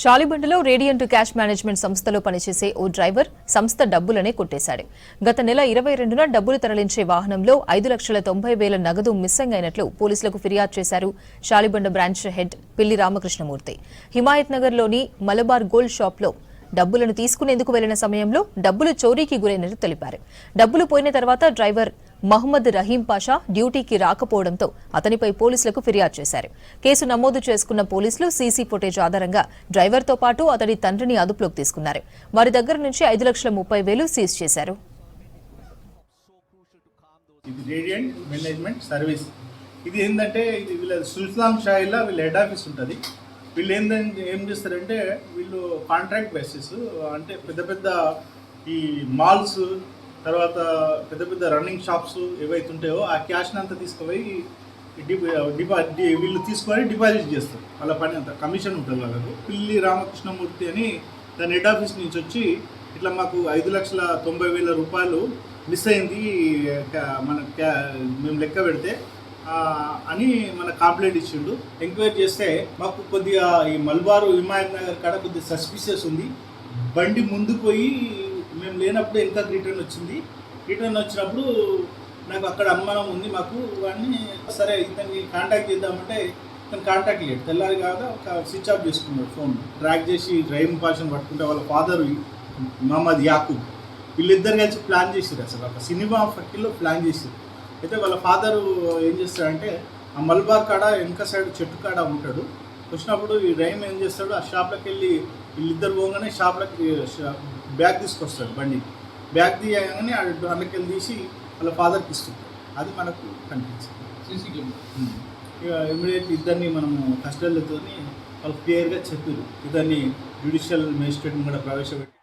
షాలిబండలో radiant cash management సంస్థలో పనిచేసే ఓ driver సంస్థ డబ్బులనే కొట్టేశాడు. గత నెల 22న డబ్బులు తరలించే వాహనంలో 5,90,000 నగదు మిస్సింగ్ అయినట్లు పోలీసులకు ఫిర్యాదు చేశారు షాలిబండ బ్రాంచ్ హెడ్ పిల్లి రామకృష్ణమూర్తి. హిమాయత్ నగర్లోని మలబార్ గోల్డ్ షాప్లో డబ్బులను తీసుకునేందుకు వెళ్లిన సమయంలో డబ్బులు చోరీకి గురైనట్లు తెలిపారు. డబ్బులు పోయిన తర్వాత డ్రైవర్ మహమ్మద్ రహీం పాషా డ్యూటీకి రాకపోవడంతో అతనిపై పోలీసులకు ఫిర్యాదు చేశారు. కేసు నమోదు చేసుకున్న పోలీసులు సీసీ ఫుటేజ్ ఆధారంగా డ్రైవర్తో పాటు అతడి తండ్రిని అదుపులోకి తీసుకున్నారు. వారి దగ్గర నుంచి 5,30,000 సీజ్ చేశారు. ఇది ఏంటంటే వీళ్ళ సుల్తాన్ షాయిలా వీళ్ళ హెడ్ ఆఫీస్ ఉంటుంది. వీళ్ళు ఏం చేస్తారంటే వీళ్ళు కాంట్రాక్ట్ బేసిస్, అంటే పెద్ద పెద్ద ఈ మాల్స్, తర్వాత పెద్ద పెద్ద రన్నింగ్ షాప్స్ ఏవైతే ఉంటాయో ఆ క్యాష్ని అంతా తీసుకుపోయి వీళ్ళు తీసుకొని డిపాజిట్ చేస్తారు. వాళ్ళ పని అంతా కమిషన్ ఉంటుంది వాళ్ళకు. పిల్లి రామకృష్ణమూర్తి అని దాని హెడ్ ఆఫీస్ నుంచి వచ్చి ఇట్లా మాకు 5,90,000 రూపాయలు మిస్ అయింది, మేము లెక్క పెడితే అని మన కంప్లైంట్ ఇచ్చిండు. ఎంక్వైరీ చేస్తే మాకు కొద్దిగా ఈ మల్బారు హిమాయత్ నగర్ కాడ కొద్దిగా సస్పిషియస్ ఉంది. బండి ముందు పోయి మేము లేనప్పుడు ఎంత రిటర్న్ వచ్చింది. రిటర్న్ వచ్చినప్పుడు నాకు అక్కడ అనుమానం ఉంది మాకు. వాడిని సరే ఇతన్ని కాంటాక్ట్ చేద్దామంటే ఇతను కాంటాక్ట్ లేదు. తెల్లారి కాగా ఒక స్విచ్ ఆఫ్ చేసుకున్నాడు ఫోన్. ట్రాక్ చేసి డ్రైవింగ్ పాషన్ పట్టుకుంటే వాళ్ళ ఫాదర్ మహమ్మద్ యాకూబ్, వీళ్ళిద్దరు కలిసి ప్లాన్ చేసారు. అసలు ఒక సినిమా ఫక్కిల్లో ప్లాన్ చేసారు. అయితే వాళ్ళ ఫాదరు ఏం చేస్తాడంటే ఆ మల్బార్ కాడ వెనక సైడ్ చెట్టు కాడ ఉంటాడు. వచ్చినప్పుడు ఈ రైమ్ ఏం చేస్తాడు, ఆ షాప్లోకి వెళ్ళి వీళ్ళిద్దరు పోగానే షాప్లోకి బ్యాగ్ తీసుకొస్తాడు. బండి బ్యాగ్ తీయగానే అందులోకి వెళ్ళి తీసి వాళ్ళ ఫాదర్కి ఇస్తుంటాడు. అది మనకు కనిపించింది. ఇక ఇమీడియట్లీ ఇద్దరిని మనము కస్టడీలతో వాళ్ళు క్లియర్గా చెప్పారు. ఇద్దరిని జ్యుడిషియల్ మేజిస్ట్రేట్ని కూడా ప్రవేశపెట్టి